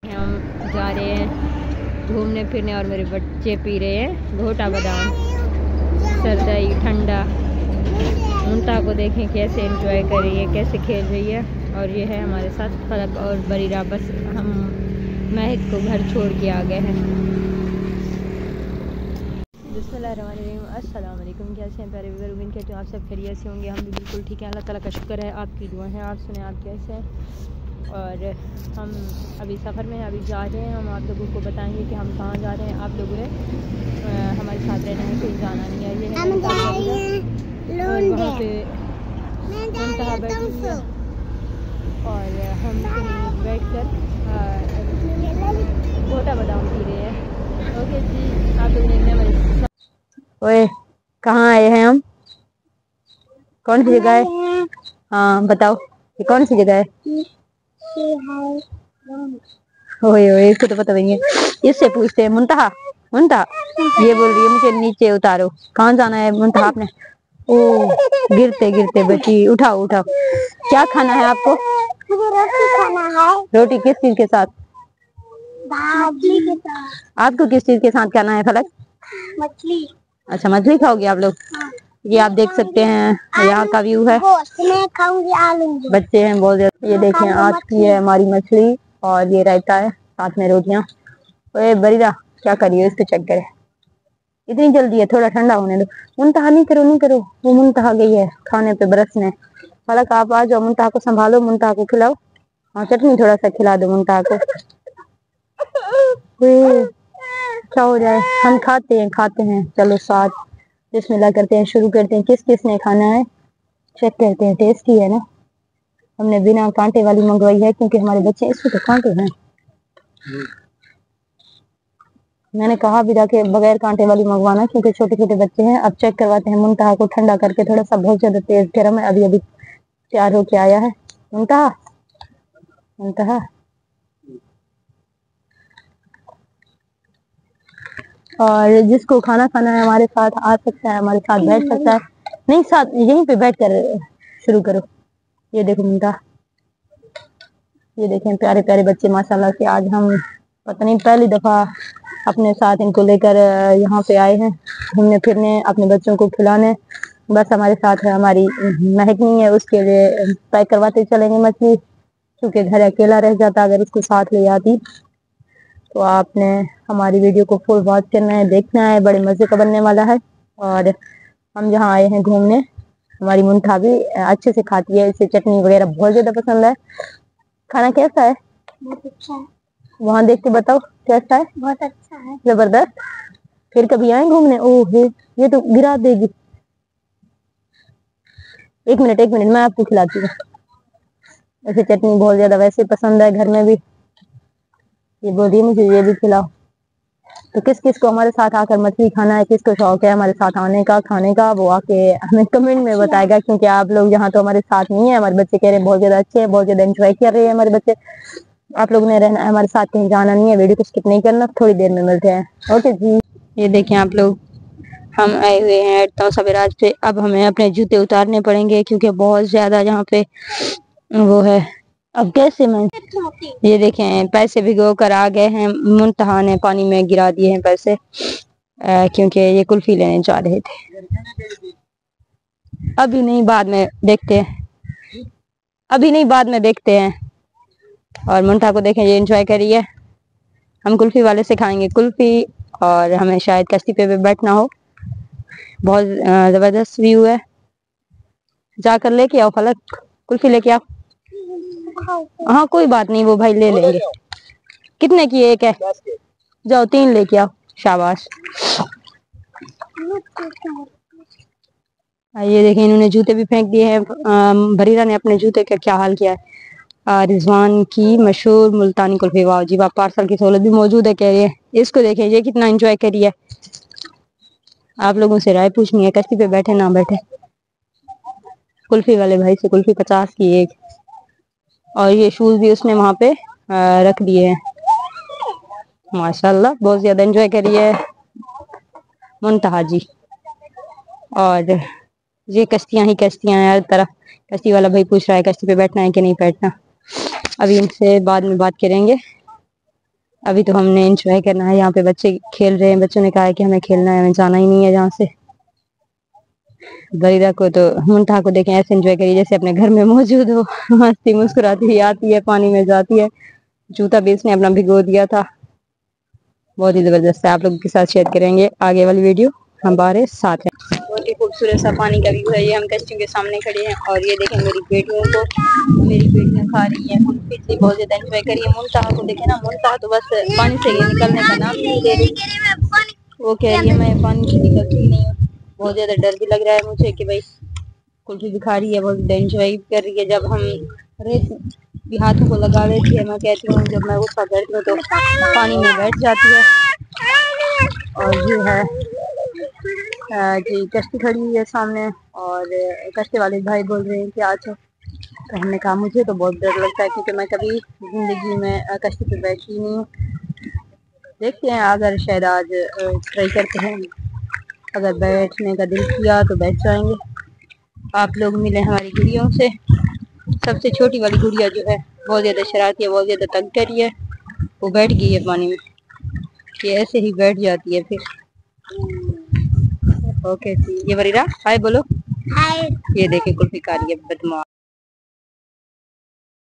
हम जा रहे हैं घूमने फिरने और मेरे बच्चे पी रहे हैं घोटा बादाम सरदई ठंडा। मुंता को देखें कैसे एंजॉय कर रही है, कैसे खेल रही है। और ये है हमारे साथ फलक और बरीरा, बस हम महक को घर छोड़ के आ गए हैं। बिस्मिल्लाहिर्रहमानिर्रहीम, अस्सलाम वालेकुम। कैसे हैं प्यारे व्यूअर, उम्मीद करती हूँ आप सब खैरियत से होंगे। हम भी बिल्कुल ठीक है, अल्लाह ताला का शुक्र है। आपकी दुआ है। आप सुने आप कैसे हैं। और हम अभी सफ़र में अभी जा रहे हैं। हम आप लोगों को बताएंगे कि हम कहाँ जा रहे हैं। आप लोगों ने हमारे साथ रहना है, कहीं जाना नहीं है। ये है और वहाँ पे मुंतहा बैठी है और हम कहीं बैठ कर घोटा बादाम पी रहे हैं। ओके जी, आप लोग देखने वाले। ओए कहाँ आए हैं हम? कौन सी जगह है? हाँ बताओ, ये कौन सी जगह है? ओए ओए, इसको तो पता नहीं है। इससे पूछते हैं। मुंतहा, मुंतहा ये बोल रही है मुझे नीचे उतारो। कहाँ जाना है मुंतहा आपने? ओ गिरते गिरते बची। उठाओ उठाओ। क्या खाना है आपको? रोटी खाना है। रोटी किस चीज के साथ? भाजी के साथ। आपको किस चीज के साथ खाना है फलक? मछली। अच्छा मछली खाओगे आप लोग? हाँ। ये आप देख सकते हैं यहाँ का व्यू है। मैं खाऊंगी आलू। बच्चे हैं बहुत ज्यादा। ये देखें आज की है हमारी मछली और ये रायता है, साथ में रोटियां। ओए बरीरा क्या करिए, इसको चेक करे। इतनी जल्दी है, थोड़ा ठंडा होने दो। मुंतहा नहीं करो, नहीं करो। वो मुंतहा गई है खाने पे बरसने। फलक आप आ जाओ, मुंतहा को संभालो, मुंतहा को खिलाओ। हाँ चटनी थोड़ा सा खिला दो मुंतहा को। क्या हो जाए, हम खाते हैं। चलो साथ बिस्मिल्लाह करते हैं, शुरू करते हैं। किस किस ने खाना है चेक करते हैं। टेस्टी है ना? हमने बिना कांटे वाली मंगवाई है क्योंकि हमारे बच्चे, इसमें तो कांटे हैं। मैंने कहा भी था कि बगैर कांटे वाली मंगवाना क्योंकि छोटे छोटे बच्चे हैं। अब चेक करवाते हैं। मुंतहा को ठंडा करके, थोड़ा सा बहुत ज्यादा तेज गर्म है, अभी अभी तैयार होके आया है। मुंतहा, मुंतहा। और जिसको खाना खाना है हमारे साथ आ सकता है, हमारे साथ बैठ सकता है। नहीं साथ यहीं पे बैठ कर शुरू करो। ये देखो मुंतहा, ये देखें प्यारे प्यारे बच्चे माशाल्लाह से। आज हम पता नहीं पहली दफा अपने साथ इनको लेकर यहाँ पे आए हैं घूमने फिरने, अपने बच्चों को खिलाने। बस हमारे साथ है हमारी महक नहीं है, उसके लिए पैक करवाते चलेंगे मछली क्योंकि घर अकेला रह जाता अगर इसको साथ ले आती। तो आपने हमारी वीडियो को फुल वॉच करना है, देखना है, बड़े मजे का बनने वाला है। और हम जहाँ आए हैं घूमने, हमारी मुंतहा भी अच्छे से खाती है, इसे चटनी वगैरह बहुत ज्यादा पसंद है। खाना कैसा है? बहुत अच्छा है। वहाँ देख के बताओ कैसा है? बहुत अच्छा है, जबरदस्त। फिर कभी आए घूमने? ओह ये तो गिरा देगी। एक मिनट मैं आपको खिलाती हूँ। ऐसे चटनी बहुत ज्यादा वैसे पसंद है घर में भी। ये बोल रही है मुझे ये भी खिलाओ। तो किस किस को हमारे साथ आकर मछली खाना है, किसको शौक है हमारे साथ आने का, खाने का, वो आके हमें कमेंट में बताएगा क्योंकि आप लोग यहाँ तो हमारे साथ नहीं है। हमारे बच्चे कह रहे हैं बहुत ज्यादा अच्छे हैं, बहुत ज्यादा एंजॉय कर रहे हैं हमारे बच्चे। आप लोगों ने रहना है हमारे साथ, कहीं जाना नहीं है। वीडियो को स्किप नहीं करना, थोड़ी देर में मिलते हैं। ओके जी। ये देखें आप लोग, हम आए हुए हैं तौसबिराज पे। अब हमें अपने जूते उतारने पड़ेंगे क्योंकि बहुत ज्यादा यहाँ पे वो है। अब कैसे मैं, ये देखें पैसे भिगो कर आ गए हैं। मुंतहा ने पानी में गिरा दिए हैं पैसे क्योंकि ये कुल्फी लेने जा रहे थे। अभी नहीं बाद में देखते हैं, अभी नहीं बाद में देखते हैं। और मुंतहा को देखें, ये एंजॉय करिए। हम कुल्फी वाले से खाएंगे कुल्फी और हमें शायद कश्ती पे भी बैठना हो। बहुत जबरदस्त व्यू है। जाकर लेके आओ फलक, कुल्फी लेके आओ। हाँ कोई बात नहीं, वो भाई ले लेंगे। कितने की एक है? जाओ 3 लेके आओ। शाबाश। ये देखिए इन्होंने जूते भी फेंक दिए हैं। बरीरा ने अपने जूते का क्या हाल किया है। रिजवान की मशहूर मुल्तानी कुल्फी, वाह जी वाह। पार्सल की सहूलत भी मौजूद है कह रही है। इसको देखें ये कितना एंजॉय करी है। आप लोगों से राय पूछनी है, कश्ती पे बैठे ना बैठे। कुल्फी वाले भाई से कुल्फी 50 की एक। और ये शूज भी उसने वहां पे रख दिए हैं। माशाल्लाह बहुत ज्यादा एंजॉय करी है मुंतहा जी। और ये कश्तियां ही कश्तियां हैं हर तरफ। कश्ती वाला भाई पूछ रहा है कश्ती पे बैठना है कि नहीं बैठना। अभी इनसे बाद में बात करेंगे। अभी तो हमने एंजॉय करना है, यहाँ पे बच्चे खेल रहे हैं, बच्चों ने कहा है कि हमें खेलना है, हमें जाना ही नहीं है यहाँ से। बरीदा को तो मुंठा को देखें ऐसे एंजॉय करिए जैसे अपने घर में मौजूद हो। मस्ती मुस्कुराती हुई आती है, पानी में जाती है। जूता भी इसने अपना भिगो दिया था। बहुत ही जबरदस्त है, आप लोगों के साथ शेयर करेंगे आगे वाली वीडियो हमारे साथ है। बहुत ही खूबसूरत सा पानी का व्यू है। ये हम कश्तियों के सामने खड़े हैं और ये देखें मेरी बेटियों को, मेरी बेटियां खा रही हैं कुल्फी, बहुत ज्यादा एंजॉय करिए। मुंतहा को देखे ना, मुंतहा तो बस पानी से निकलने का नाम नहीं ले रही। वो कह रही है मैं पानी से निकलती ही नहीं हूँ। बहुत ज्यादा डर भी लग रहा है मुझे कि भाई कुल्फी भी खा रही है, बहुत एंजॉय कर रही है। जब हम रेत भी हाथों को लगा लेती है, मैं कहती हूँ जब मैं गुस्सा करती हूँ तो पानी में बैठ जाती है। और ये है जी कश्ती खड़ी हुई है सामने और कश्ती वाले भाई बोल रहे हैं कि आज हमने कहा मुझे तो बहुत डर लगता है क्योंकि मैं कभी जिंदगी में कश्ती पे बैठी नहीं हूँ। देखते हैं अगर शायद आज ट्राई करते हैं, अगर बैठने का दिल किया तो बैठ जाएंगे। आप लोग मिले हमारी गुड़ियों से। सबसे छोटी वाली गुड़िया जो है बहुत ज्यादा शरारती है, बहुत ज्यादा तंग करी है, वो बैठ गई है पानी में। ये ऐसे ही बैठ जाती है फिर। ओके जी, ये वरीरा हाय बोलो। हाय। ये देखे कुल्फी खा रही है बदमाश।